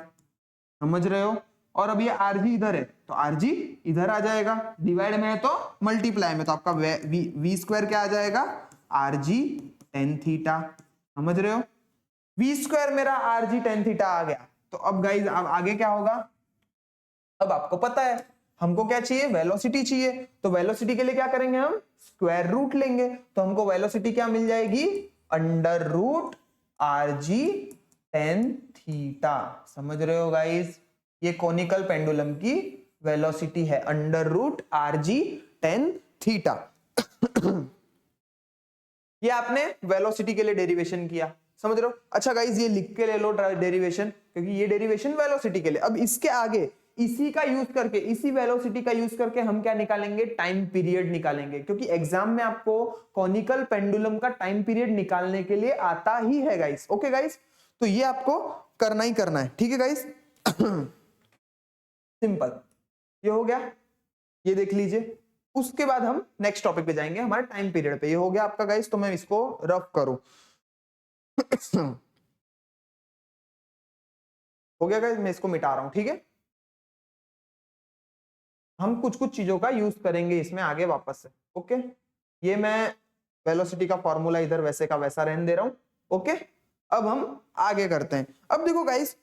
समझ रहे हो। और अब ये आर जी इधर है तो आर जी इधर आ जाएगा, डिवाइड में है तो मल्टीप्लाई में, तो आपका वी स्क्वायर क्या आ जाएगा, आर जी टेन थीटा, समझ रहे हो। वी स्क्वायर मेरा आर जी टेन थीटा आ गया। तो अब गाइज अब आगे क्या होगा, अब आपको पता है हमको क्या चाहिए, वेलोसिटी चाहिए। तो वेलोसिटी के लिए क्या करेंगे, हम स्क्वायर रूट लेंगे। तो हमको वेलोसिटी क्या मिल जाएगी, under root R G tan theta, समझ रहे हो गाइस। ये कोनिकल पेंडुलम की वेलोसिटी है, under root R G tan theta. ये आपने वेलोसिटी के लिए डेरिवेशन किया, समझ रहे हो। अच्छा गाइस ये लिख के ले लो डेरिवेशन, क्योंकि ये डेरिवेशन वेलोसिटी के लिए। अब इसके आगे इसी का यूज करके, इसी वेलोसिटी का यूज करके हम क्या निकालेंगे, टाइम पीरियड निकालेंगे, क्योंकि एग्जाम में आपको कोनिकल पेंडुलम का टाइम पीरियड निकालने के लिए आता ही है गाइस, ओके गाइस। तो ये आपको करना ही करना है, ठीक है गाइस। सिंपल, ये हो गया, ये देख लीजिए। उसके बाद हम नेक्स्ट टॉपिक पे जाएंगे, हमारे टाइम पीरियड पे। ये हो गया आपका गाइस, तो मैं इसको रफ करूं। हो गया गाइस, मैं इसको मिटा रहा हूं, ठीक है। हम कुछ कुछ चीजों का यूज करेंगे इसमें आगे वापस से, ओके। ये मैं वेलोसिटी का फॉर्मूला इधर वैसे का वैसा रहने दे रहा हूं, ओके। अब हम आगे करते हैं। अब देखो गाइस,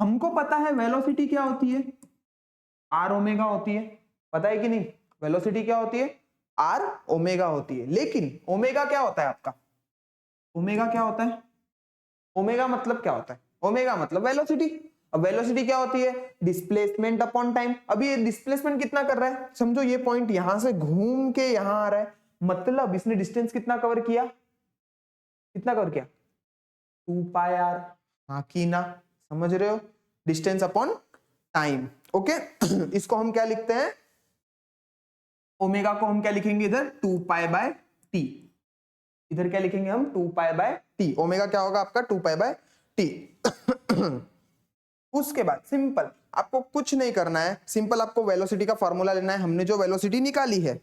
हमको पता है वेलोसिटी क्या होती है, आर ओमेगा होती है, पता है कि नहीं। वेलोसिटी क्या होती है, आर ओमेगा होती है। लेकिन ओमेगा क्या होता है आपका, ओमेगा क्या होता है, ओमेगा मतलब क्या होता है, ओमेगा मतलब वेलोसिटी। अब वेलोसिटी क्या होती है, डिस्प्लेसमेंट अपॉन टाइम। अभी ये डिस्प्लेसमेंट कितना कर रहा है, समझो ये पॉइंट यहां से घूम के यहां आ रहा है, मतलब इसने डिस्टेंस कितना कवर किया, कितना कवर किया, 2 पाई आर, हाँ की ना, समझ रहे हो, डिस्टेंस अपॉन टाइम, ओके। इसको हम क्या लिखते हैं, ओमेगा को हम क्या लिखेंगे इधर, 2 पाई बाय टी। इधर क्या लिखेंगे हम, 2 पाई बाय टी। ओमेगा क्या होगा आपका, 2 पाई बाय टी। उसके बाद सिंपल, आपको कुछ नहीं करना है, सिंपल आपको वेलोसिटी का फॉर्मूला लेना है। हमने जो वेलोसिटी निकाली है,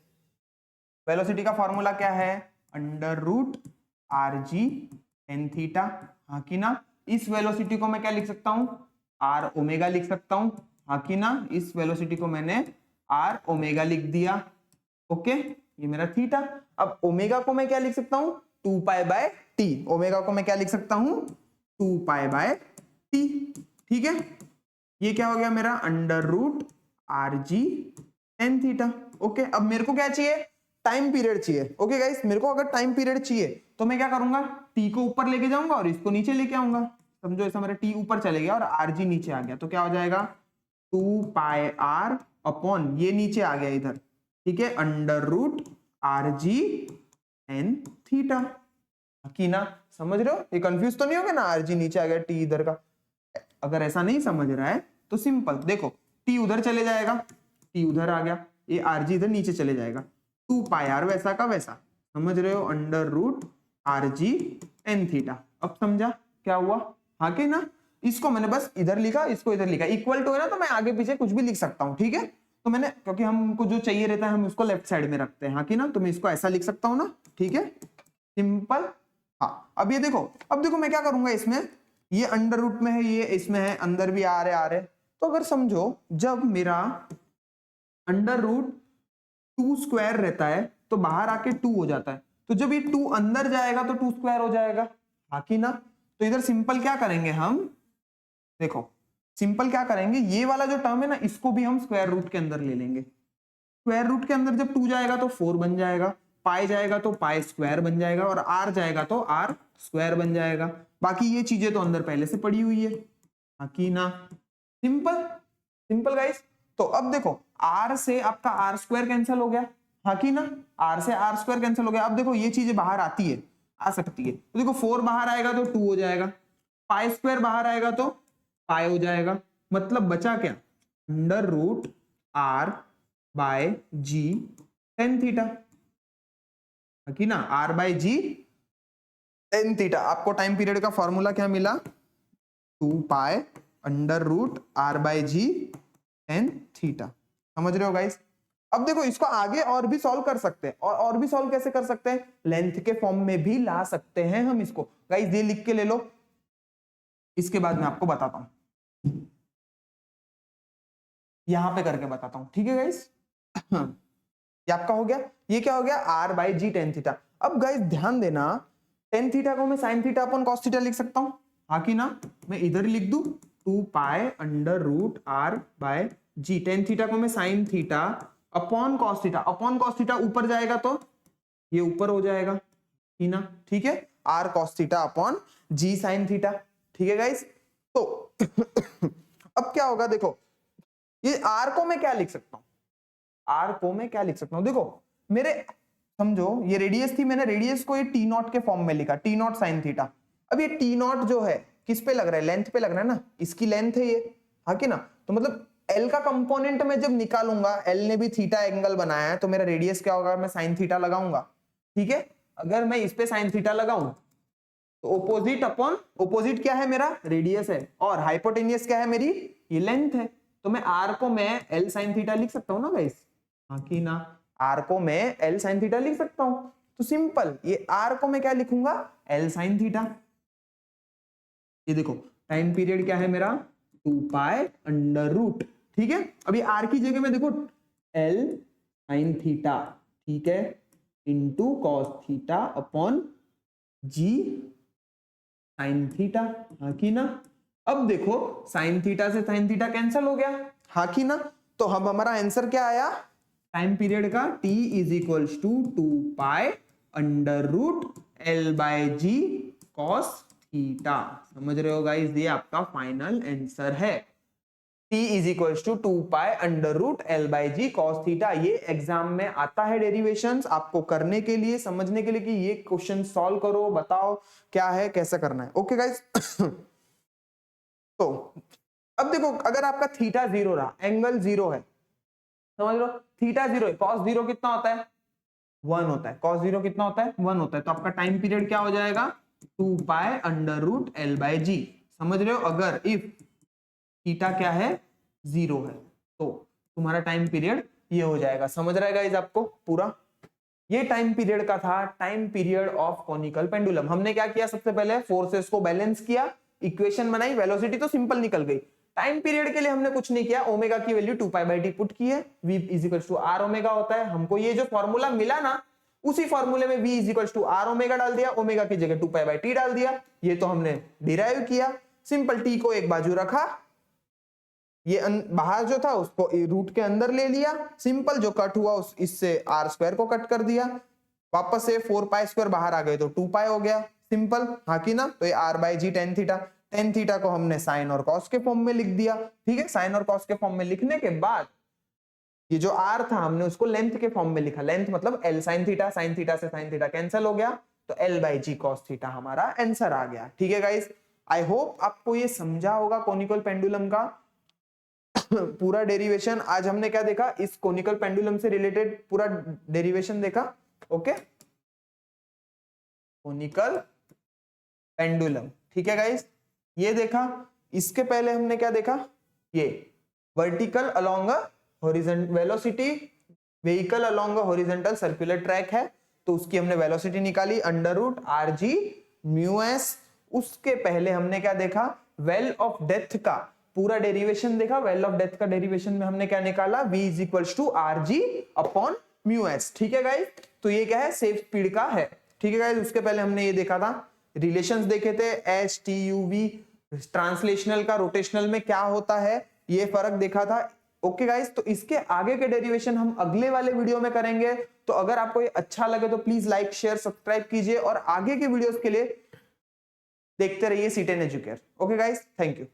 वेलोसिटी का फॉर्मूला क्या है, under root R G tan theta, हाँ की ना। इस वेलोसिटी को मैं क्या लिख सकता हूं, आर ओमेगा लिख सकता हूं, हाँ की ना। इस वेलोसिटी को मैंने आर ओमेगा लिख दिया, ओके। ये मेरा थीटा। अब ओमेगा को मैं क्या लिख सकता हूं, 2 पाई बाय टी। ओमेगा को मैं क्या लिख सकता हूं, 2 पाई बाय टी, ठीक है। ये क्या हो गया मेरा, under root R G tan theta, okay. अब मेरे को क्या चाहिए, टाइम पीरियड चाहिए, ओके गाइस। मेरे को अगर टाइम पीरियड चाहिए तो मैं क्या करूंगा, टी को ऊपर लेके जाऊंगा और इसको नीचे लेके आऊंगा। समझो ऐसा मेरा टी ऊपर चले गया और आर जी नीचे आ गया, तो क्या हो जाएगा, 2 पाई आर अपॉन ये नीचे आ गया इधर, ठीक है, under root R G tan theta, की ना। समझ रहे हो, ये कंफ्यूज तो नहीं हो गया ना, आर जी नीचे आ गया, टी इधर का। अगर ऐसा नहीं समझ रहा है तो सिंपल देखो, टी उधर चले जाएगा, टी उधर आ गया, ये आर जी इधर नीचे चले जाएगा, 2 पाई आर वैसा का वैसा, समझ रहे हो, under root R G tan theta. अब समझा क्या हुआ, हाँ कि ना। इसको मैंने बस इधर लिखा, इसको इधर लिखा, इक्वल टू है ना, तो मैं आगे पीछे कुछ भी लिख सकता हूँ, ठीक है। तो मैंने, क्योंकि हमको जो चाहिए रहता है हम उसको लेफ्ट साइड में रखते हैं, हाँ कि ना। तो मैं इसको ऐसा लिख सकता हूँ ना, ठीक है, सिंपल। हाँ अब ये देखो, अब देखो मैं क्या करूंगा इसमें, ये अंडर रूट में है, ये इसमें है, अंदर भी आ रहे, तो अगर समझो जब मेरा अंडर रूट 2 स्क्वायर रहता है तो बाहर आके 2 हो जाता है, तो जब ये 2 अंदर जाएगा तो 2 स्क्वायर हो जाएगा, हाँ कि ना। तो इधर सिंपल क्या करेंगे हम, देखो सिंपल क्या करेंगे, ये वाला जो टर्म है ना इसको भी हम स्क्वायर रूट के अंदर ले लेंगे। स्क्वायर रूट के अंदर जब 2 जाएगा तो 4 बन जाएगा, पाई जाएगा तो पाई स्क्वायर बन जाएगा, और आर जाएगा तो आर स्क्वायर बन जाएगा। बाकी ये चीजें तो अंदर पहले से पड़ी हुई है, हाँ कि ना। Simple simple guys. तो अब देखो आर से आपका आर स्क्वायर कैंसिल हो गया, हाँ कि ना, आर से आर स्क्वायर कैंसिल हो गया। अब देखो ये चीजें बाहर आती है, आ सकती है, तो देखो 4 बाहर आएगा तो 2 हो जाएगा, पाई स्क्वायर बाहर आएगा तो पाई हो जाएगा, मतलब बचा क्या, under root R by G tan theta, कि ना, R by G tan theta. आपको टाइम पीरियड का फॉर्मूला क्या मिला, 2 pi under root R by G tan theta. समझ रहे हो गाइस। अब देखो इसको आगे और भी सॉल्व कर सकते हैं, और भी सॉल्व कैसे कर सकते हैं, लेंथ के फॉर्म में भी ला सकते हैं हम इसको। गाइस ये लिख के ले लो, इसके बाद मैं आपको बताता हूं, यहां पे करके बताता हूं, ठीक है गाइस। ये आपका हो गया, ये क्या हो गया, R by G tan theta. अब गाइस ध्यान देना, टेन थीटा को मैं sine theta upon cos theta लिख सकता हूं, हाँ कि ना। मैं इधर लिख दूं 2 pi under root R by G, tan theta को मैं sine theta upon cos theta, upon cos theta ऊपर जाएगा तो ये ऊपर हो जाएगा, कि ना, ठीक है, R cos theta upon G sine theta, ठीक है गाइस। तो अब क्या होगा, देखो ये आर को मैं क्या लिख सकता हूं, आर को मैं क्या लिख सकता हूं, देखो मेरे समझो ये रेडियस थी, मैंने रेडियस को ये टी नॉट के फॉर्म में लिखा, टी नॉट साइन थीटा। अब ये टी नॉट जो है किस पे लग रहा है, लेंथ पे लग रहा है ना, इसकी लेंथ है ये, हाँ कि ना। तो मतलब एल का कंपोनेंट में जब निकालूंगा, एल ने भी थीटा एंगल बनाया है, तो मेरा रेडियस क्या होगा, मैं साइन थीटा लगाऊंगा, ठीक है। अगर मैं इस पे साइन थीटा लगाऊं तो ओपोजिट अपॉन ओपोजिट क्या है, मेरा रेडियस है, और हाइपोटेनियस क्या है, मेरी ये लेंथ है। तो मैं आर को मैं एल साइन थीटा लिख सकता हूं ना गाइस, हाँ कि ना, आर को मैं एल साइन थीटा लिख सकता हूं। तो सिंपल ये आर को मैं क्या लिखूंगा, एल साइन थीटा। ये देखो टाइम पीरियड क्या है मेरा, 2 पाई अंडर रूट, ठीक है। अभी आर की जगह में देखो एल साइन थीटा, ठीक है, into cos theta upon G sine theta, हाँ कि ना। अब देखो साइन थीटा से साइन थीटा कैंसिल हो गया, हाँ कि ना। तो हम हमारा आंसर क्या आया, टाइम पीरियड का t is equals to 2 pi under root L by G cos theta. समझ रहे हो गाइस, ये आपका फाइनल आंसर है, t is equals to 2 pi under root L by G cos theta. ये एग्जाम में आता है डेरिवेशंस आपको करने के लिए, समझने के लिए कि ये क्वेश्चन सॉल्व करो, बताओ क्या है, कैसे करना है। Okay guys. तो अब देखो अगर आपका थीटा 0 रहा, एंगल 0 है, समझ लो थीटा 0 है, कॉस 0 कितना होता है, 1 होता है, कॉस 0 कितना होता है, 1 होता है। तो आपका टाइम पीरियड क्या हो जाएगा, 2 pi under root L by g. समझ रहे हो, अगर इफ थीटा क्या है, 0 है, तो तुम्हारा टाइम पीरियड ये हो जाएगा। समझ रहा है गाइस आपको पूरा। ये टाइम पीरियड का था, time period of conical pendulum. हमने क्या किया, सबसे पहले फोर्सेस को बैलेंस किया, इक्वेशन बनाई, वेलोसिटी तो सिंपल निकल गई। टाइम पीरियड के लिए हमने कुछ नहीं किया, ओमेगा की value 2 pi by T put की है, v is equals to R omega होता है। हमको ये जो फॉर्मूला मिला ना, उसी फॉर्मूले में v is equals to R omega डाल दिया, ओमेगा की जगह 2 पाई बाय टी डाल दिया, ये तो हमने डिराइव किया। सिंपल t को एक बाजू रखा, ये बाहर जो था उसको रूट के अंदर ले लिया, सिंपल जो कट हुआ उस इससे आर स्क्वायर को कट कर दिया, वापस से 4 पाई स्क्वायर बाहर आ गए तो 2 पाई हो गया, सिंपल, हाँ कि ना। तो ये R by G tan theta, tan theta को हमने साइन और कॉस के फॉर्म में लिख दिया, ठीक है। साइन और कॉस के फॉर्म में लिखने के बाद ये जो आर था हमने उसको लेंथ के फॉर्म में लिखा, लेंथ मतलब L sine theta, sine theta से साइन थीटा कैंसिल हो गया, तो L by G cos theta हमारा आंसर आ गया, ठीक है गाइस। आई होप आपको ये समझा होगा कोनिकल पेंडुलम का पूरा डेरिवेशन। आज हमने क्या देखा, इस कोनिकल पेंडुलम से रिलेटेड पूरा डेरिवेशन देखा, ओके, कोनिकल पेंडुलम, ठीक है गाइस, ये देखा। इसके पहले हमने क्या देखा, ये vertical along horizontal velocity, vehicle along horizontal circular track है, तो उसकी हमने वेलोसिटी निकाली under root R G mu S. उसके पहले हमने क्या देखा, वेल ऑफ डेथ का पूरा डेरिवेशन देखा, वेल ऑफ डेथ का डेरिवेशन में हमने क्या निकाला, v is equals to R G upon mu S. ठीक है गाइस, तो ये क्या है, सेफ स्पीड का है। ठीक है गाइस, उसके पहले हमने ये देखा था, रिलेशंस देखे थे, S T U V, translational का रोटेशनल में क्या होता है, ये फर्क देखा था। ओके गाइस, तो इसके आगे के डेरिवेशन हम अगले वाले वीडियो में करेंगे। तो अगर आपको ये अच्छा लगे तो प्लीज लाइक शेयर सब्सक्राइब कीजिए और आगे के वीडियोस के लिए देखते रहिए C10 educare. Okay guys, thank you.